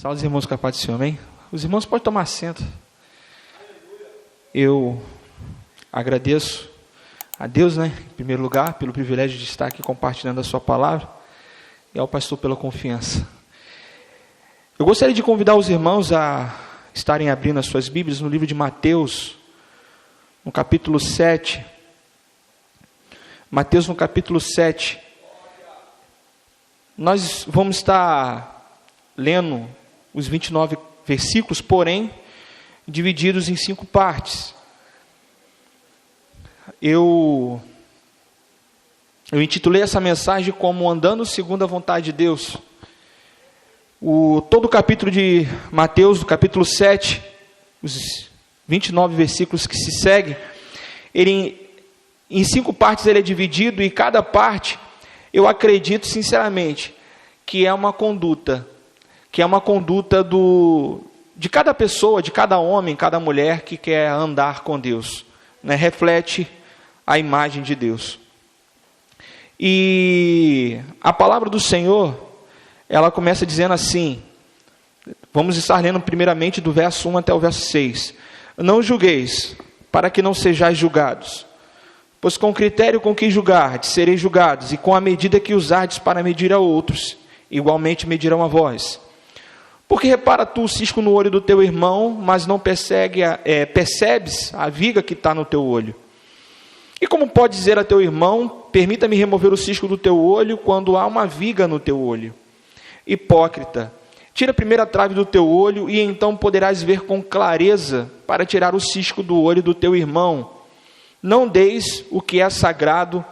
Salve os irmãos com a paz do Senhor, amém? Os irmãos podem tomar assento. Eu agradeço a Deus, em primeiro lugar, pelo privilégio de estar aqui compartilhando a sua palavra, e ao pastor pela confiança. Eu gostaria de convidar os irmãos a estarem abrindo as suas Bíblias no livro de Mateus, no capítulo 7. Mateus, no capítulo 7. Nós vamos estar lendo os 29 versículos, porém, divididos em 5 partes. Eu intitulei essa mensagem como Andando segundo a vontade de Deus. Todo o capítulo de Mateus, do capítulo 7, os 29 versículos que se seguem, em 5 partes ele é dividido, e cada parte, eu acredito sinceramente, que é uma conduta de cada pessoa, de cada homem, cada mulher que quer andar com Deus, reflete a imagem de Deus. E a palavra do Senhor, ela começa dizendo assim, vamos estar lendo primeiramente do verso 1 até o verso 6. Não julgueis, para que não sejais julgados, pois com o critério com que julgardes, sereis julgados, e com a medida que usardes para medir a outros, igualmente medirão a vós. Porque repara tu o cisco no olho do teu irmão, mas não percebes a viga que está no teu olho. E como pode dizer a teu irmão, permita-me remover o cisco do teu olho, quando há uma viga no teu olho? Hipócrita, tira a primeira trave do teu olho, e então poderás ver com clareza para tirar o cisco do olho do teu irmão. Não deis o que é sagrado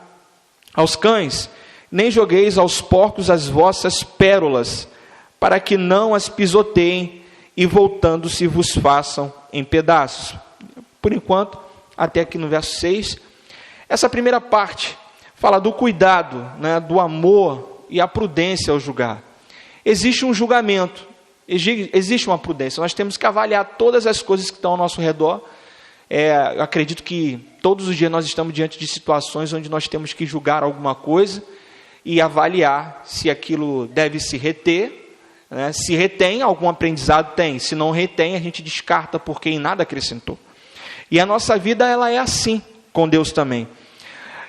aos cães, nem jogueis aos porcos as vossas pérolas, para que não as pisoteiem e voltando-se vos façam em pedaços. Por enquanto, até aqui no verso 6, essa primeira parte fala do cuidado, do amor e a prudência ao julgar. Existe um julgamento, existe uma prudência, nós temos que avaliar todas as coisas que estão ao nosso redor. Eu acredito que todos os dias nós estamos diante de situações onde nós temos que julgar alguma coisa e avaliar se aquilo deve se reter. Se retém, algum aprendizado tem. Se não retém, a gente descarta, porque em nada acrescentou. E a nossa vida, ela é assim, com Deus também.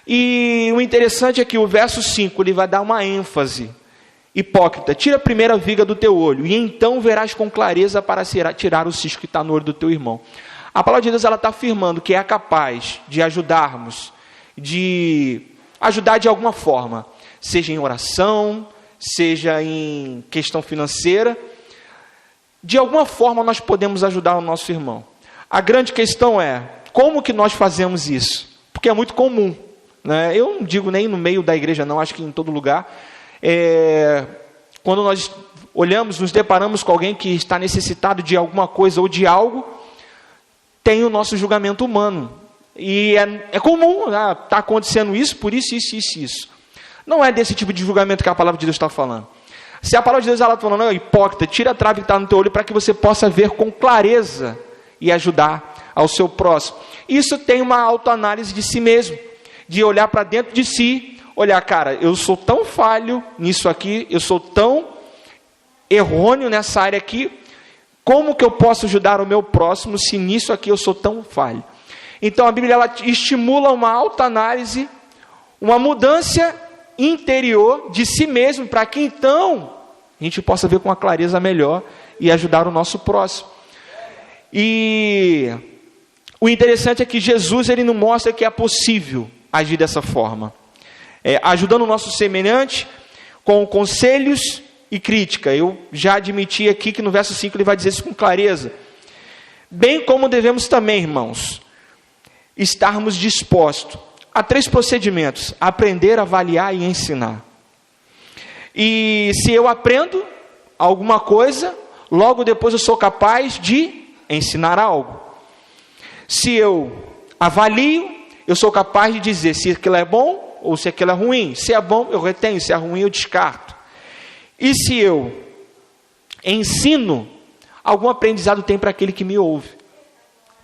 E o interessante é que o verso 5, ele vai dar uma ênfase. Hipócrita, tira a primeira viga do teu olho, e então verás com clareza para tirar o cisco que está no olho do teu irmão. A palavra de Deus, ela está afirmando que é capaz de ajudarmos, de ajudar de alguma forma, seja em oração, seja em questão financeira. De alguma forma nós podemos ajudar o nosso irmão. A grande questão é, como que nós fazemos isso? Porque é muito comum, eu não digo nem no meio da igreja não, acho que em todo lugar. Quando nós olhamos, nos deparamos com alguém que está necessitado de alguma coisa ou de algo, tem o nosso julgamento humano. E é comum, está acontecendo isso, por isso, isso. Não é desse tipo de julgamento que a palavra de Deus está falando. Se a palavra de Deus está falando, hipócrita, tira a trave que está no teu olho para que você possa ver com clareza e ajudar ao seu próximo. Isso tem uma autoanálise de si mesmo, de olhar para dentro de si, olhar, cara, eu sou tão falho nisso aqui, eu sou tão errôneo nessa área aqui, como que eu posso ajudar o meu próximo se nisso aqui eu sou tão falho? Então a Bíblia, ela estimula uma autoanálise, uma mudança interior de si mesmo, para que então a gente possa ver com uma clareza melhor e ajudar o nosso próximo. E o interessante é que Jesus, ele não mostra que é possível agir dessa forma, ajudando o nosso semelhante com conselhos e crítica. Eu já admiti aqui que no verso 5 ele vai dizer isso com clareza. Bem como devemos também, irmãos, estarmos dispostos há 3 procedimentos: aprender, avaliar e ensinar. E se eu aprendo alguma coisa, logo depois eu sou capaz de ensinar algo. Se eu avalio, eu sou capaz de dizer se aquilo é bom ou se aquilo é ruim. Se é bom, eu retenho; se é ruim, eu descarto. E se eu ensino, algum aprendizado tem para aquele que me ouve.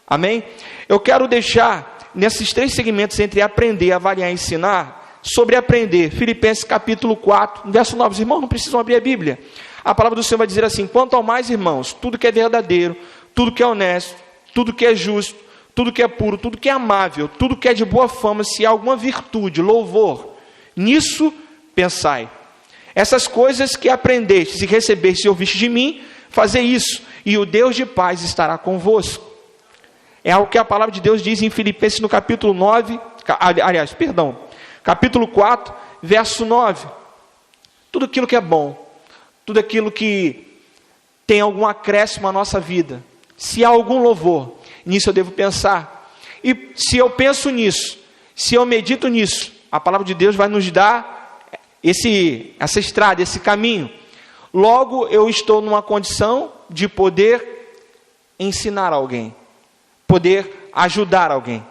Amém? Eu quero deixar nesses 3 segmentos, entre aprender, avaliar e ensinar, sobre aprender. Filipenses capítulo 4, verso 9. Os irmãos não precisam abrir a Bíblia. A palavra do Senhor vai dizer assim: quanto ao mais, irmãos, tudo que é verdadeiro, tudo que é honesto, tudo que é justo, tudo que é puro, tudo que é amável, tudo que é de boa fama, se há alguma virtude, louvor, nisso pensai. Essas coisas que aprendestes e recebestes e ouvistes de mim, fazei isso, e o Deus de paz estará convosco. É o que a palavra de Deus diz em Filipenses no capítulo 4, verso 9. Tudo aquilo que é bom, tudo aquilo que tem algum acréscimo à nossa vida, se há algum louvor, nisso eu devo pensar. E se eu penso nisso, se eu medito nisso, a palavra de Deus vai nos dar essa estrada, esse caminho. Logo eu estou numa condição de poder ensinar alguém, poder ajudar alguém.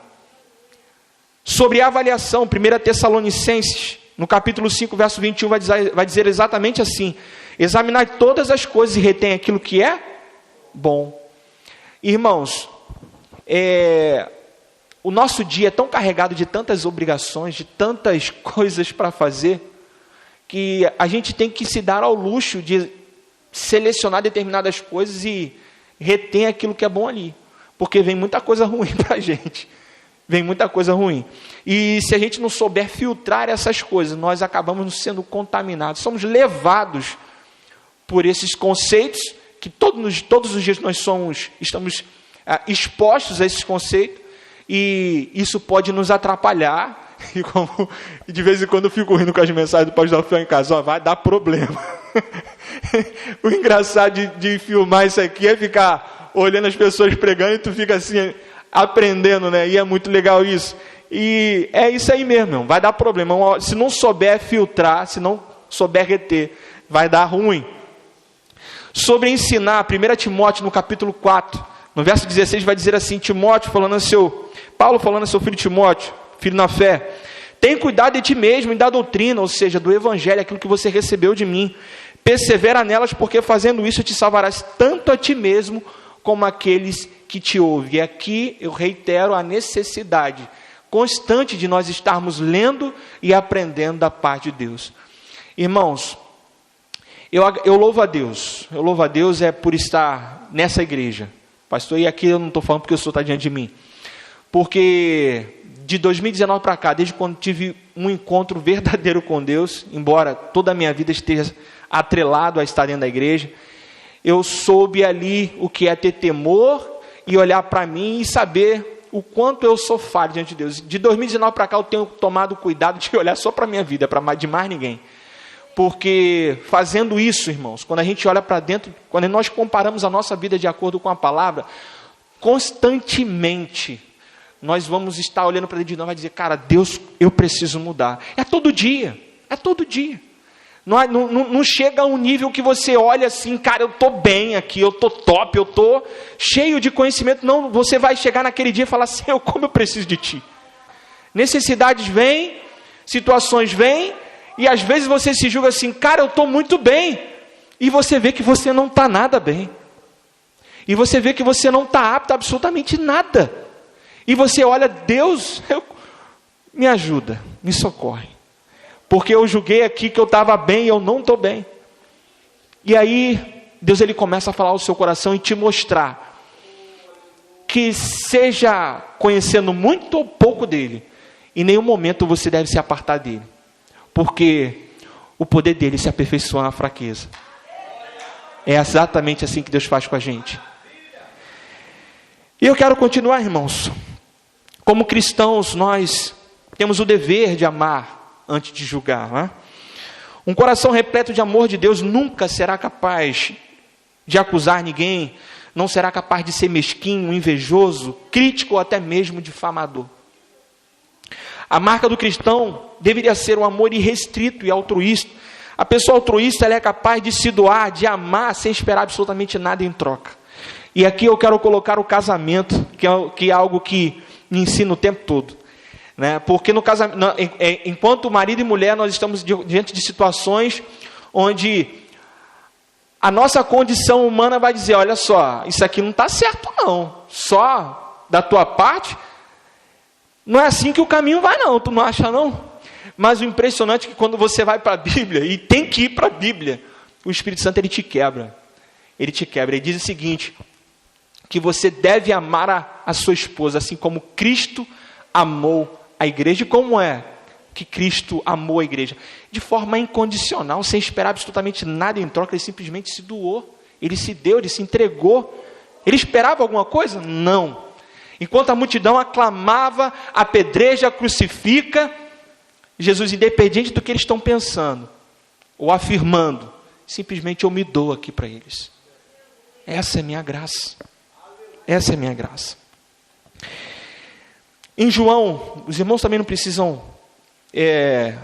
Sobre a avaliação, 1 Tessalonicenses, no capítulo 5, verso 21, vai dizer exatamente assim: examinai todas as coisas e retém aquilo que é bom. Irmãos, o nosso dia é tão carregado de tantas obrigações, de tantas coisas para fazer, que a gente tem que se dar ao luxo de selecionar determinadas coisas e reter aquilo que é bom ali, porque vem muita coisa ruim para a gente, vem muita coisa ruim, e se a gente não souber filtrar essas coisas, nós acabamos sendo contaminados, somos levados por esses conceitos, que todos os dias nós estamos expostos a esses conceitos, e isso pode nos atrapalhar. E como de vez em quando eu fico rindo com as mensagens do pastor Rafael em casa, vai dar problema. O engraçado de filmar isso aqui é ficar olhando as pessoas pregando e tu fica assim, aprendendo, né? E é muito legal isso. E é isso aí mesmo, irmão, vai dar problema. Se não souber filtrar, se não souber reter, vai dar ruim. Sobre ensinar, 1 Timóteo no capítulo 4, no verso 16 vai dizer assim: Paulo falando a seu filho Timóteo, filho na fé, tem cuidado de ti mesmo e da doutrina, ou seja, do evangelho, aquilo que você recebeu de mim, persevera nelas, porque fazendo isso te salvarás tanto a ti mesmo, como aqueles que te ouvem. E aqui eu reitero a necessidade constante de nós estarmos lendo e aprendendo da parte de Deus. Irmãos, eu louvo a Deus por estar nessa igreja, pastor, e aqui eu não estou falando porque o senhor está diante de mim, porque de 2019 para cá, desde quando tive um encontro verdadeiro com Deus, embora toda a minha vida esteja atrelado a estar dentro da igreja, eu soube ali o que é ter temor e olhar para mim e saber o quanto eu sou falho diante de Deus. De 2019 para cá eu tenho tomado cuidado de olhar só para a minha vida, para de mais ninguém. Porque fazendo isso, irmãos, quando a gente olha para dentro, quando nós comparamos a nossa vida de acordo com a palavra, constantemente nós vamos estar olhando para dentro de nós e vai dizer: cara, Deus, eu preciso mudar. É todo dia. Não chega a um nível que você olha assim, cara, eu estou bem aqui, eu estou top, eu estou cheio de conhecimento. Não, você vai chegar naquele dia e falar: Senhor, como eu preciso de Ti. Necessidades vêm, situações vêm, e às vezes você se julga assim: cara, eu estou muito bem. E você vê que você não está nada bem. E você vê que você não está apto a absolutamente nada. E você olha: Deus, me ajuda, me socorre. Porque eu julguei aqui que eu estava bem e eu não estou bem. E aí, Deus ele começa a falar ao seu coração e te mostrar que, seja conhecendo muito ou pouco dele, em nenhum momento você deve se apartar dele. Porque o poder dele se aperfeiçoa na fraqueza. É exatamente assim que Deus faz com a gente. E eu quero continuar, irmãos. Como cristãos, nós temos o dever de amar antes de julgar, não é? Um coração repleto de amor de Deus nunca será capaz de acusar ninguém, não será capaz de ser mesquinho, invejoso, crítico ou até mesmo difamador. A marca do cristão deveria ser um amor irrestrito e altruísta. A pessoa altruísta ela é capaz de se doar, de amar sem esperar absolutamente nada em troca. E aqui eu quero colocar o casamento, que é algo que me ensina o tempo todo, né? Porque no casamento, enquanto marido e mulher, nós estamos diante de situações onde a nossa condição humana vai dizer: olha só, isso aqui não está certo não, só da tua parte, não é assim que o caminho vai não, tu não acha não? Mas o impressionante é que quando você vai para a Bíblia, e tem que ir para a Bíblia, o Espírito Santo ele te quebra. Ele te quebra. Ele diz o seguinte, que você deve amar a sua esposa, assim como Cristo amou a igreja. E como é que Cristo amou a igreja? De forma incondicional, sem esperar absolutamente nada em troca. Ele simplesmente se doou. Ele se deu, ele se entregou. Ele esperava alguma coisa? Não. Enquanto a multidão aclamava, apedreja, crucifica, Jesus, independente do que eles estão pensando ou afirmando, simplesmente eu me dou aqui para eles. Essa é a minha graça. Essa é a minha graça. Em João, os irmãos também não precisam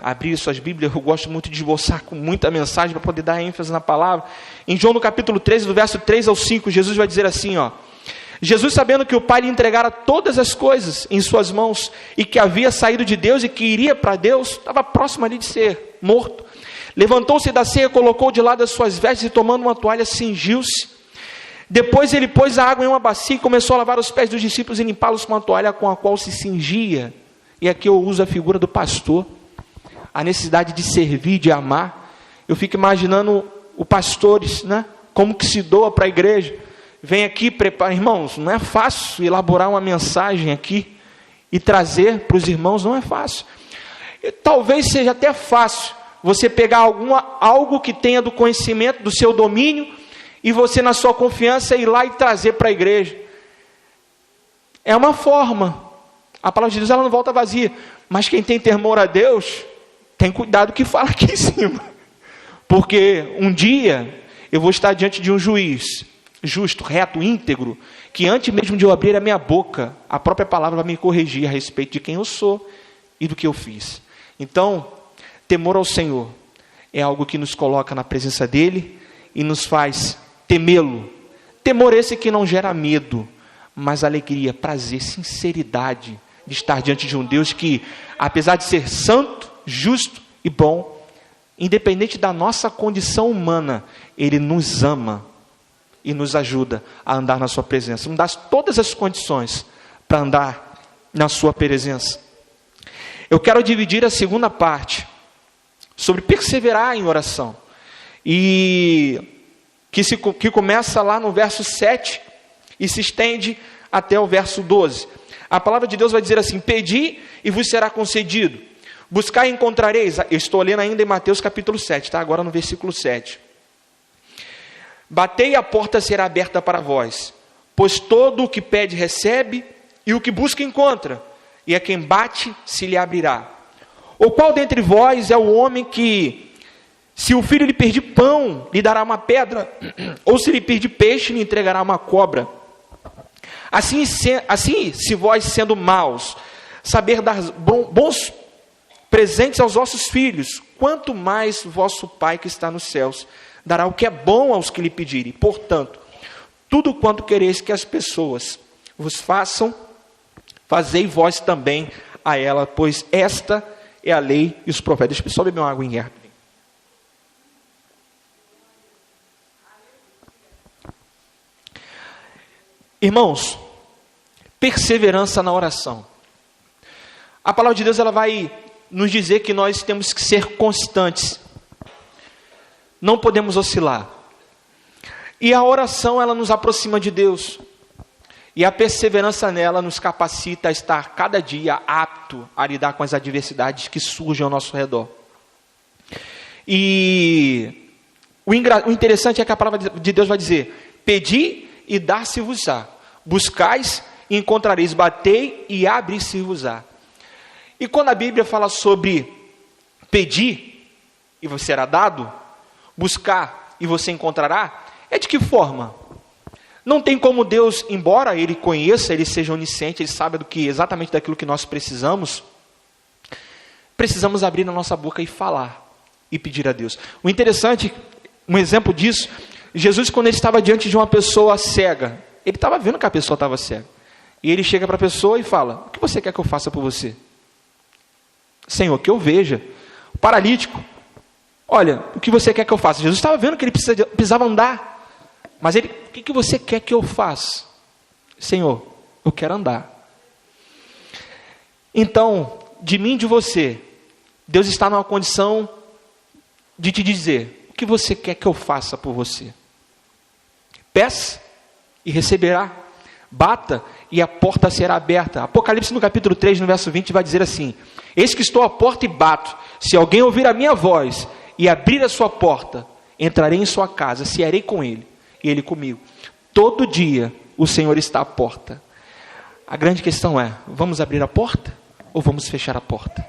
abrir suas Bíblias. Eu gosto muito de esboçar com muita mensagem para poder dar ênfase na palavra. Em João no capítulo 13, do verso 3 ao 5, Jesus vai dizer assim, ó: Jesus, sabendo que o Pai lhe entregara todas as coisas em suas mãos, e que havia saído de Deus e que iria para Deus, estava próximo ali de ser morto, levantou-se da ceia, colocou de lado as suas vestes e tomando uma toalha, cingiu-se. Depois ele pôs a água em uma bacia e começou a lavar os pés dos discípulos e limpá-los com a toalha com a qual se cingia. E aqui eu uso a figura do pastor, a necessidade de servir, de amar. Eu fico imaginando os pastores, né? Como que se doa para a igreja. Vem aqui, prepara. Irmãos, não é fácil elaborar uma mensagem aqui e trazer para os irmãos, não é fácil. Talvez seja até fácil você pegar algo que tenha do conhecimento, do seu domínio, e você, na sua confiança, ir lá e trazer para a igreja. É uma forma. A palavra de Deus, ela não volta vazia. Mas quem tem temor a Deus, tem cuidado que fala aqui em cima. Porque um dia, eu vou estar diante de um juiz, justo, reto, íntegro, que antes mesmo de eu abrir a minha boca, a própria palavra vai me corrigir a respeito de quem eu sou e do que eu fiz. Então, temor ao Senhor é algo que nos coloca na presença dEle e nos faz temê-lo. Temor esse que não gera medo, mas alegria, prazer, sinceridade de estar diante de um Deus que, apesar de ser santo, justo e bom, independente da nossa condição humana, Ele nos ama e nos ajuda a andar na sua presença. Nos dá todas as condições para andar na sua presença. Eu quero dividir a segunda parte sobre perseverar em oração. E que começa lá no verso 7 e se estende até o verso 12. A palavra de Deus vai dizer assim: pedi e vos será concedido, buscai e encontrareis. Eu estou lendo ainda em Mateus capítulo 7, tá? Agora no versículo 7. Batei e a porta será aberta para vós, pois todo o que pede recebe, e o que busca encontra, e a quem bate se lhe abrirá. Ou qual dentre vós é o homem que, se o filho lhe pedir pão, lhe dará uma pedra? Ou se lhe pedir peixe, lhe entregará uma cobra? Assim, se vós, sendo maus, saber dar bons presentes aos vossos filhos, quanto mais vosso Pai que está nos céus dará o que é bom aos que lhe pedirem. Portanto, tudo quanto quereis que as pessoas vos façam, fazei vós também a ela, pois esta é a lei e os profetas. Deixa eu só beber uma água em guerra. Irmãos, perseverança na oração. A palavra de Deus, ela vai nos dizer que nós temos que ser constantes. Não podemos oscilar. E a oração, ela nos aproxima de Deus. E a perseverança nela nos capacita a estar cada dia apto a lidar com as adversidades que surgem ao nosso redor. E o interessante é que a palavra de Deus vai dizer: pedi e dar-se-vos-á, buscais e encontrareis, batei e abrir-se-vos-á. E quando a Bíblia fala sobre pedir e você será dado, buscar e você encontrará, é de que forma? Não tem como Deus, embora Ele conheça, Ele seja onisciente, Ele sabe exatamente daquilo que nós precisamos abrir a nossa boca e falar e pedir a Deus. O interessante, um exemplo disso, Jesus, quando Ele estava diante de uma pessoa cega, Ele estava vendo que a pessoa estava cega, e Ele chega para a pessoa e fala: o que você quer que eu faça por você? Senhor, que eu veja. O paralítico: olha, o que você quer que eu faça? Jesus estava vendo que ele precisava andar, mas ele: o que você quer que eu faça? Senhor, eu quero andar. Então, de mim e de você, Deus está numa condição de te dizer: o que você quer que eu faça por você? Peça e receberá. Bata e a porta será aberta. Apocalipse no capítulo 3, no verso 20, vai dizer assim: eis que estou à porta e bato. Se alguém ouvir a minha voz e abrir a sua porta, entrarei em sua casa, cearei com ele e ele comigo. Todo dia o Senhor está à porta. A grande questão é, vamos abrir a porta ou vamos fechar a porta?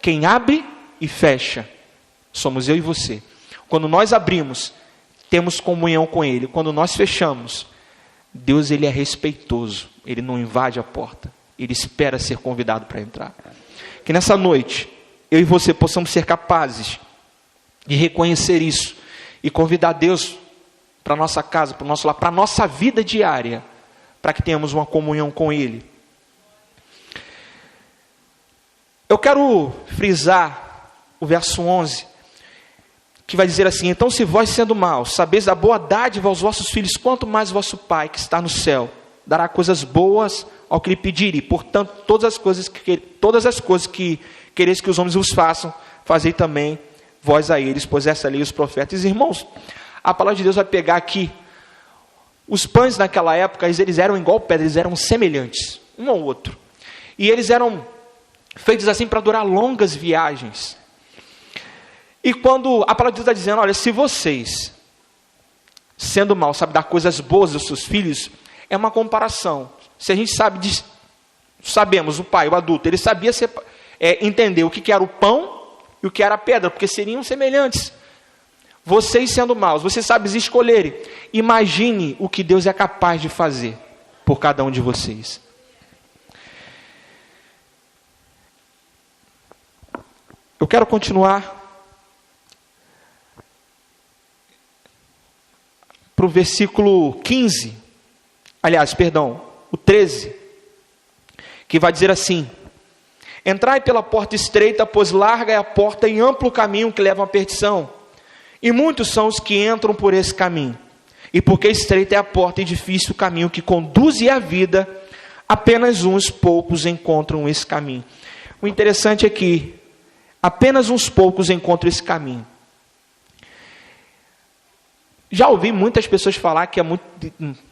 Quem abre e fecha somos eu e você. Quando nós abrimos, temos comunhão com Ele. Quando nós fechamos, Deus, Ele é respeitoso. Ele não invade a porta. Ele espera ser convidado para entrar. Que nessa noite, eu e você possamos ser capazes de reconhecer isso e convidar Deus para a nossa casa, para o nosso lar, para a nossa vida diária, para que tenhamos uma comunhão com Ele. Eu quero frisar o verso 11, que vai dizer assim: então se vós sendo maus, sabeis da boa dádiva aos vossos filhos, quanto mais vosso Pai que está no céu, dará coisas boas ao que lhe pedirem. Portanto, todas as coisas que quereis que os homens vos façam, fazei também vós a eles, pois essa lei os profetas. Irmãos, a palavra de Deus vai pegar aqui, os pães naquela época, eles eram igual pedra, eles eram semelhantes, um ao outro, e eles eram feitos assim para durar longas viagens. E quando a palavra de Deus está dizendo, olha, se vocês, sendo maus, sabem dar coisas boas aos seus filhos, é uma comparação. Se a gente sabemos, o pai, o adulto, ele sabia entender o que era o pão e o que era a pedra, porque seriam semelhantes. Vocês sendo maus, vocês sabem escolherem. Imagine o que Deus é capaz de fazer por cada um de vocês. Eu quero continuar para o versículo 15, o 13, que vai dizer assim: entrai pela porta estreita, pois larga é a porta e amplo o caminho que leva à perdição, e muitos são os que entram por esse caminho. E porque estreita é a porta e difícil o caminho que conduz à vida, apenas uns poucos encontram esse caminho. O interessante é que apenas uns poucos encontram esse caminho. Já ouvi muitas pessoas falar que é muito,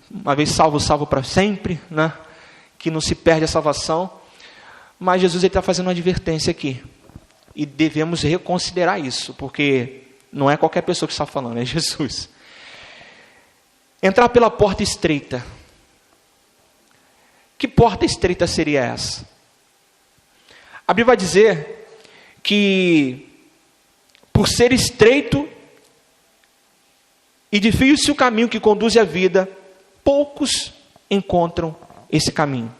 uma vez salvo, salvo para sempre, né? Que não se perde a salvação. Mas Jesus está fazendo uma advertência aqui. E devemos reconsiderar isso, porque não é qualquer pessoa que está falando, é Jesus. Entrar pela porta estreita. Que porta estreita seria essa? A Bíblia vai dizer que, por ser estreito e difícil o caminho que conduz à vida, poucos encontram esse caminho.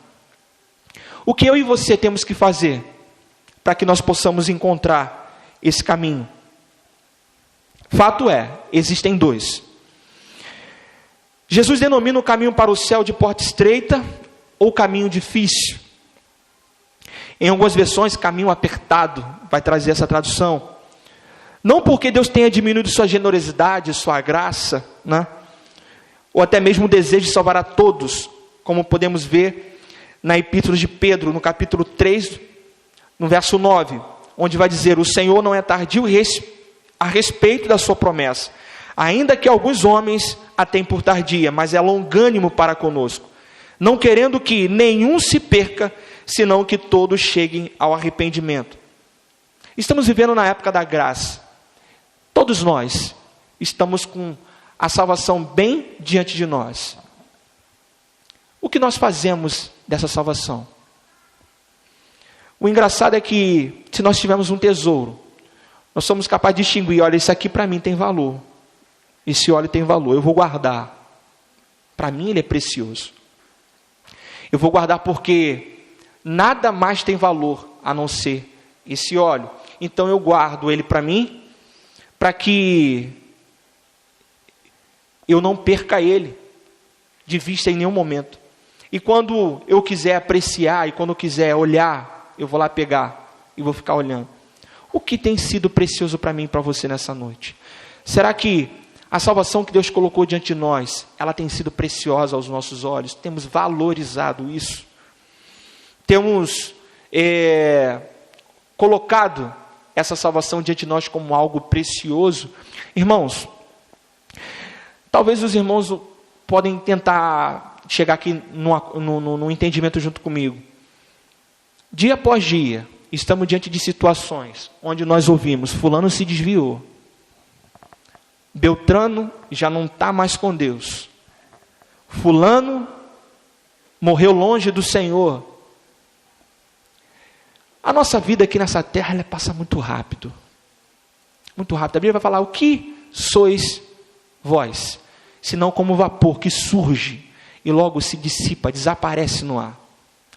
O que eu e você temos que fazer para que nós possamos encontrar esse caminho? Fato é, existem dois. Jesus denomina o caminho para o céu de porta estreita ou caminho difícil. Em algumas versões, caminho apertado, vai trazer essa tradução. Não porque Deus tenha diminuído sua generosidade, sua graça, né? Ou até mesmo o desejo de salvar a todos, como podemos ver na Epístola de Pedro, no capítulo 3, no verso 9, onde vai dizer: o Senhor não é tardio a respeito da sua promessa, ainda que alguns homens a tenham por tardia, mas é longânimo para conosco, não querendo que nenhum se perca, senão que todos cheguem ao arrependimento. Estamos vivendo na época da graça. Todos nós estamos com a salvação bem diante de nós. O que nós fazemos dessa salvação? O engraçado é que, se nós tivermos um tesouro, nós somos capazes de distinguir: olha, isso aqui para mim tem valor, esse óleo tem valor, eu vou guardar, para mim ele é precioso, eu vou guardar porque nada mais tem valor a não ser esse óleo, então eu guardo ele para mim, para que eu não perca ele de vista em nenhum momento. E quando eu quiser apreciar, e quando eu quiser olhar, eu vou lá pegar e vou ficar olhando. O que tem sido precioso para mim e para você nessa noite? Será que a salvação que Deus colocou diante de nós, ela tem sido preciosa aos nossos olhos? Temos valorizado isso? Temos colocado essa salvação diante de nós como algo precioso. Irmãos, talvez os irmãos podem tentar chegar aqui no entendimento junto comigo. Dia após dia, estamos diante de situações onde nós ouvimos: fulano se desviou, Beltrano já não está mais com Deus, fulano morreu longe do Senhor. A nossa vida aqui nessa terra, ela passa muito rápido. Muito rápido. A Bíblia vai falar: o que sois vós, senão como vapor que surge e logo se dissipa, desaparece no ar.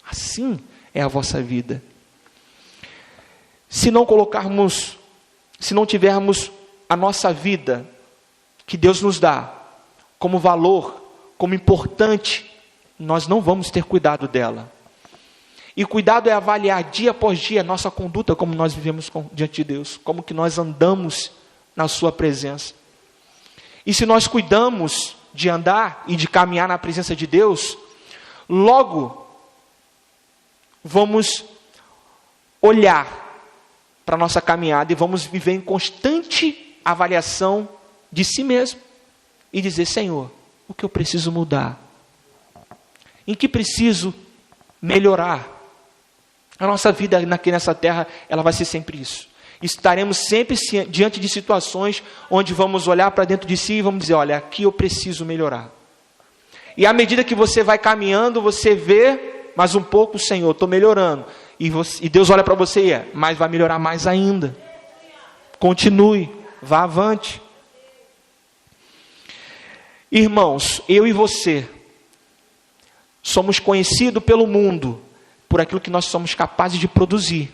Assim é a vossa vida. Se não tivermos a nossa vida que Deus nos dá como valor, como importante, nós não vamos ter cuidado dela. E cuidado é avaliar dia após dia a nossa conduta, como nós vivemos diante de Deus, como que nós andamos na sua presença. E se nós cuidamos de andar e de caminhar na presença de Deus, logo vamos olhar para a nossa caminhada e vamos viver em constante avaliação de si mesmo e dizer: Senhor, o que eu preciso mudar? Em que preciso melhorar? A nossa vida aqui nessa terra, ela vai ser sempre isso. Estaremos sempre diante de situações onde vamos olhar para dentro de si e vamos dizer: olha, aqui eu preciso melhorar. E à medida que você vai caminhando, você vê mais um pouco: Senhor, estou melhorando. E Deus olha para você mas vai melhorar mais ainda. Continue, vá avante. Irmãos, eu e você somos conhecidos pelo mundo por aquilo que nós somos capazes de produzir.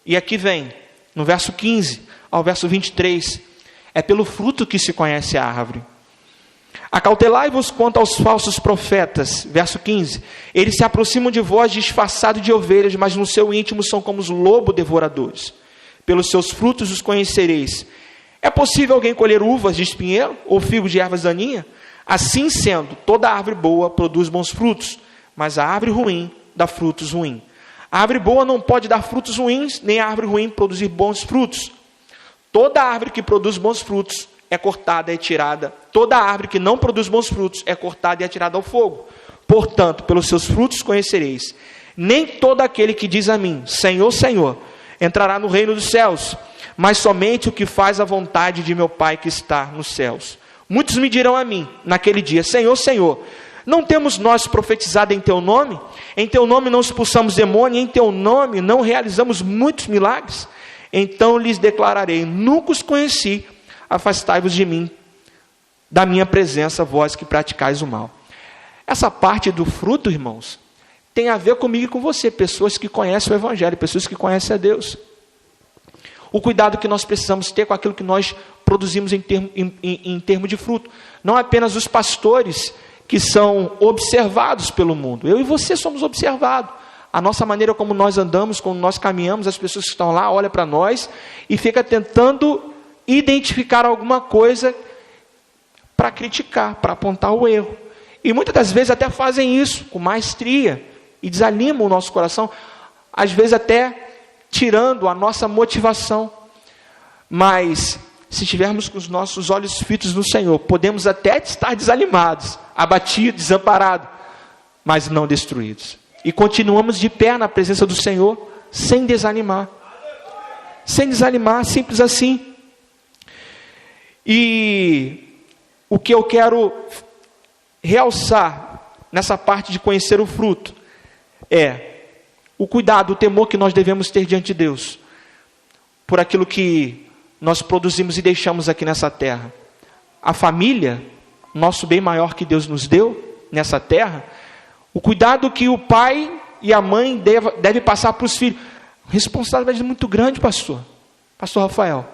E aqui vem, no verso 15 ao verso 23, é pelo fruto que se conhece a árvore. Acautelai-vos quanto aos falsos profetas, verso 15, eles se aproximam de vós disfarçados de ovelhas, mas no seu íntimo são como os lobos devoradores. Pelos seus frutos os conhecereis. É possível alguém colher uvas de espinheiro ou figos de ervas daninhas? Assim sendo, toda árvore boa produz bons frutos, mas a árvore ruim dá frutos ruins. A árvore boa não pode dar frutos ruins, nem a árvore ruim produzir bons frutos. Toda árvore que produz bons frutos é cortada e tirada. Toda árvore que não produz bons frutos é cortada e atirada ao fogo. Portanto, pelos seus frutos conhecereis. Nem todo aquele que diz a mim: Senhor, Senhor, entrará no reino dos céus, mas somente o que faz a vontade de meu Pai que está nos céus. Muitos me dirão a mim, naquele dia: Senhor, Senhor, não temos nós profetizado em Teu nome? Em Teu nome não expulsamos demônio, em Teu nome não realizamos muitos milagres? Então lhes declararei: nunca os conheci, afastai-vos de mim, da minha presença, vós que praticais o mal. Essa parte do fruto, irmãos, tem a ver comigo e com você, pessoas que conhecem o Evangelho, pessoas que conhecem a Deus. O cuidado que nós precisamos ter com aquilo que nós produzimos em termo de fruto. Não apenas os pastores que são observados pelo mundo. Eu e você somos observados. A nossa maneira como nós andamos, como nós caminhamos, as pessoas que estão lá olham para nós e ficam tentando identificar alguma coisa para criticar, para apontar o erro. E muitas das vezes até fazem isso com maestria e desanimam o nosso coração, às vezes até tirando a nossa motivação. Mas se estivermos com os nossos olhos fitos no Senhor, podemos até estar desanimados, abatidos, desamparados, mas não destruídos. E continuamos de pé na presença do Senhor, sem desanimar. Sem desanimar, simples assim. E o que eu quero realçar nessa parte de conhecer o fruto é o cuidado, o temor que nós devemos ter diante de Deus por aquilo que nós produzimos e deixamos aqui nessa terra. A família, nosso bem maior que Deus nos deu nessa terra, o cuidado que o pai e a mãe devem passar para os filhos. Responsabilidade muito grande, pastor Rafael.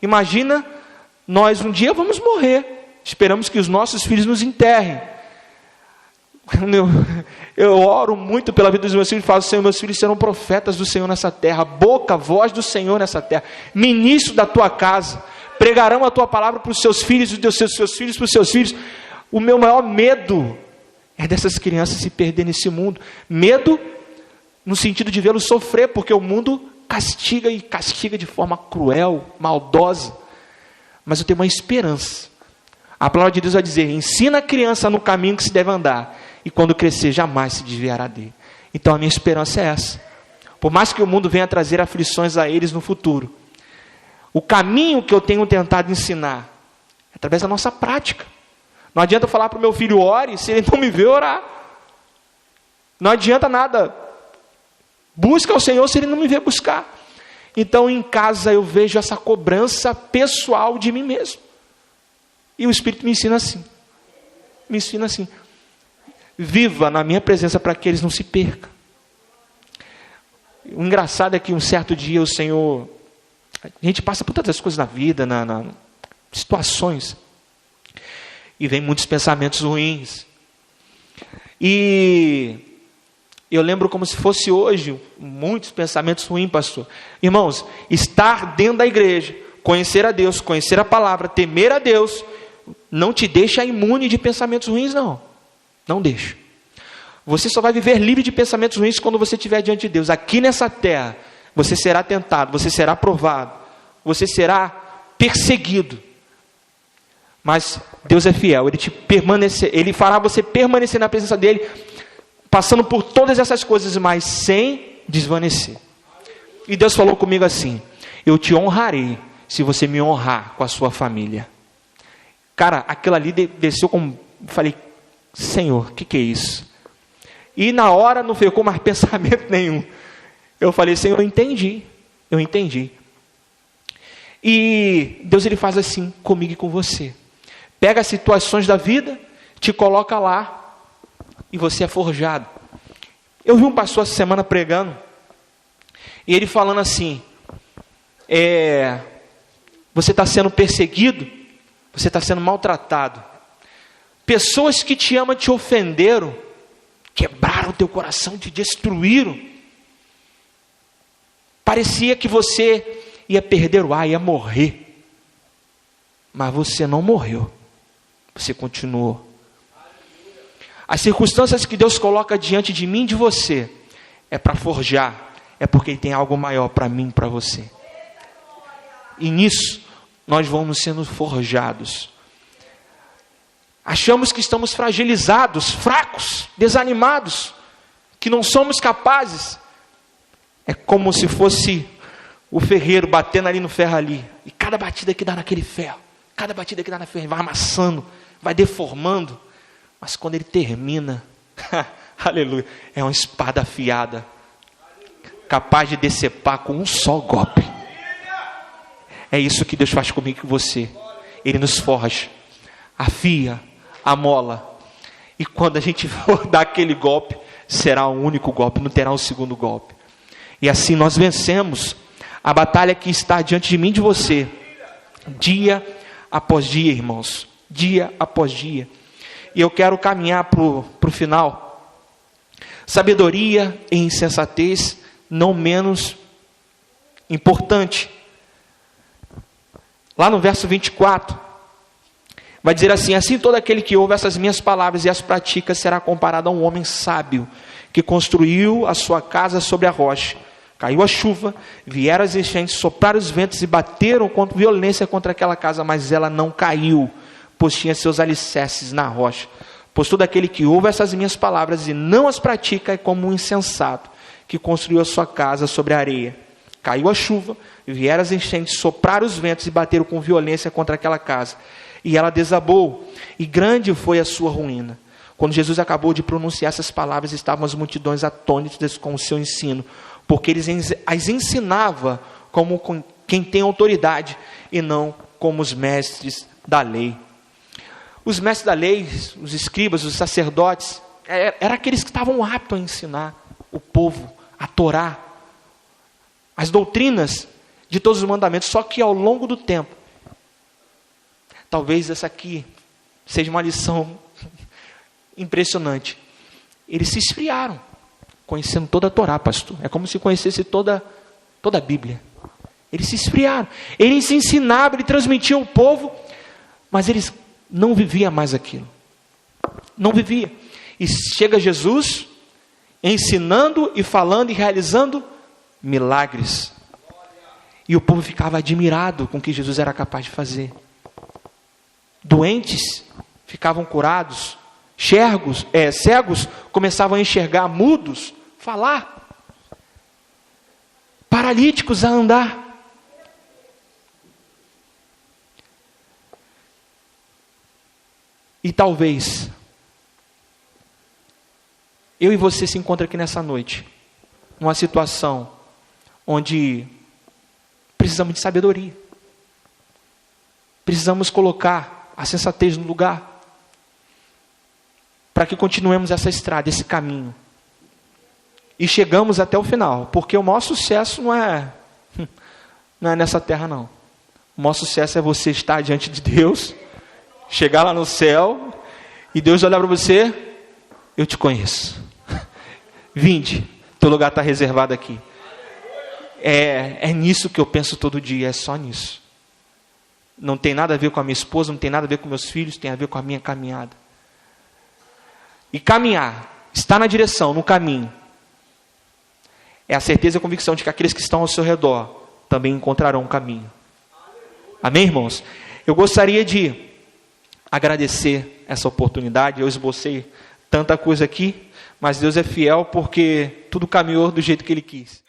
Imagina, nós um dia vamos morrer, esperamos que os nossos filhos nos enterrem. Eu oro muito pela vida dos meus filhos e falo: Senhor, meus filhos serão profetas do Senhor nessa terra, boca, voz do Senhor nessa terra, ministro da tua casa, pregarão a tua palavra para os seus filhos, e dos seus filhos para os seus filhos. O meu maior medo é dessas crianças se perderem nesse mundo. Medo no sentido de vê-los sofrer, porque o mundo castiga e castiga de forma cruel, maldosa. Mas eu tenho uma esperança. A palavra de Deus vai dizer: ensina a criança no caminho que se deve andar, e quando crescer jamais se desviará dele. Então a minha esperança é essa. Por mais que o mundo venha trazer aflições a eles no futuro, o caminho que eu tenho tentado ensinar é através da nossa prática. Não adianta eu falar para o meu filho: ore, se ele não me vê orar. Não adianta nada. Busca o Senhor se ele não me vê buscar. Então em casa eu vejo essa cobrança pessoal de mim mesmo. E o Espírito me ensina assim. Me ensina assim. Viva na minha presença para que eles não se percam. O engraçado é que um certo dia o Senhor... A gente passa por todas as coisas na vida, situações. E vem muitos pensamentos ruins. E eu lembro como se fosse hoje, muitos pensamentos ruins, pastor. Irmãos, estar dentro da igreja, conhecer a Deus, conhecer a palavra, temer a Deus, não te deixa imune de pensamentos ruins, não. Não deixa. Você só vai viver livre de pensamentos ruins quando você estiver diante de Deus. Aqui nessa terra, você será tentado, você será provado, você será perseguido. Mas Deus é fiel, Ele fará você permanecer na presença dEle, passando por todas essas coisas, mas sem desvanecer. E Deus falou comigo assim: eu te honrarei se você me honrar com a sua família. Cara, aquilo ali desceu como... Falei: Senhor, o que é isso? E na hora não ficou mais pensamento nenhum. Eu falei: Senhor, eu entendi. E Deus, Ele faz assim comigo e com você. Pega as situações da vida, te coloca lá, e você é forjado. Eu vi um pastor essa semana pregando, e ele falando assim: você está sendo perseguido, você está sendo maltratado. Pessoas que te amam te ofenderam, quebraram o teu coração, te destruíram. Parecia que você ia perder o ar, ia morrer. Mas você não morreu. Você continuou. As circunstâncias que Deus coloca diante de mim e de você é para forjar, é porque Ele tem algo maior para mim e para você. E nisso nós vamos sendo forjados. Achamos que estamos fragilizados, fracos, desanimados, que não somos capazes. É como se fosse o ferreiro batendo ali no ferro ali, e cada batida que dá naquele ferro, cada batida que dá na ferro, vai amassando, vai deformando, mas quando ele termina, aleluia, é uma espada afiada, capaz de decepar com um só golpe. É isso que Deus faz comigo e com você. Ele nos forja, afia, amola, e quando a gente for dar aquele golpe, será um único golpe, não terá um segundo golpe. E assim nós vencemos a batalha que está diante de mim e de você, dia após dia, irmãos, dia após dia. E eu quero caminhar para o final. Sabedoria e insensatez, não menos importante. Lá no verso 24, vai dizer assim: assim todo aquele que ouve essas minhas palavras e as pratica será comparado a um homem sábio, que construiu a sua casa sobre a rocha. Caiu a chuva, vieram as enchentes, sopraram os ventos e bateram com violência contra aquela casa, mas ela não caiu, pois tinha seus alicerces na rocha. Pois todo aquele que ouve essas minhas palavras e não as pratica é como um insensato, que construiu a sua casa sobre a areia. Caiu a chuva, vieram as enchentes, sopraram os ventos e bateram com violência contra aquela casa. E ela desabou, e grande foi a sua ruína. Quando Jesus acabou de pronunciar essas palavras, estavam as multidões atônitas com o seu ensino, porque ele as ensinava como quem tem autoridade e não como os mestres da lei. Os mestres da lei, os escribas, os sacerdotes, eram aqueles que estavam aptos a ensinar o povo, a Torá, as doutrinas de todos os mandamentos. Só que ao longo do tempo, talvez essa aqui seja uma lição impressionante, eles se esfriaram, conhecendo toda a Torá, pastor. É como se conhecesse toda a Bíblia. Eles se esfriaram. Eles se ensinavam, eles transmitiam ao povo, mas eles não viviam mais aquilo. Não vivia. E chega Jesus, ensinando e falando e realizando milagres. E o povo ficava admirado com o que Jesus era capaz de fazer. Doentes ficavam curados, cegos começavam a enxergar, mudos, falar, paralíticos a andar. E talvez eu e você se encontrem aqui nessa noite, numa situação onde precisamos de sabedoria. Precisamos colocar a sensatez no lugar, para que continuemos essa estrada, esse caminho, e chegamos até o final, porque o maior sucesso não é nessa terra não. O maior sucesso é você estar diante de Deus, chegar lá no céu, e Deus olhar para você: eu te conheço, vinde, teu lugar está reservado aqui. É nisso que eu penso todo dia, é só nisso. Não tem nada a ver com a minha esposa, não tem nada a ver com meus filhos, tem a ver com a minha caminhada. E caminhar, estar na direção, no caminho, é a certeza e a convicção de que aqueles que estão ao seu redor também encontrarão um caminho. Amém, irmãos? Eu gostaria de agradecer essa oportunidade. Eu esbocei tanta coisa aqui, mas Deus é fiel porque tudo caminhou do jeito que Ele quis.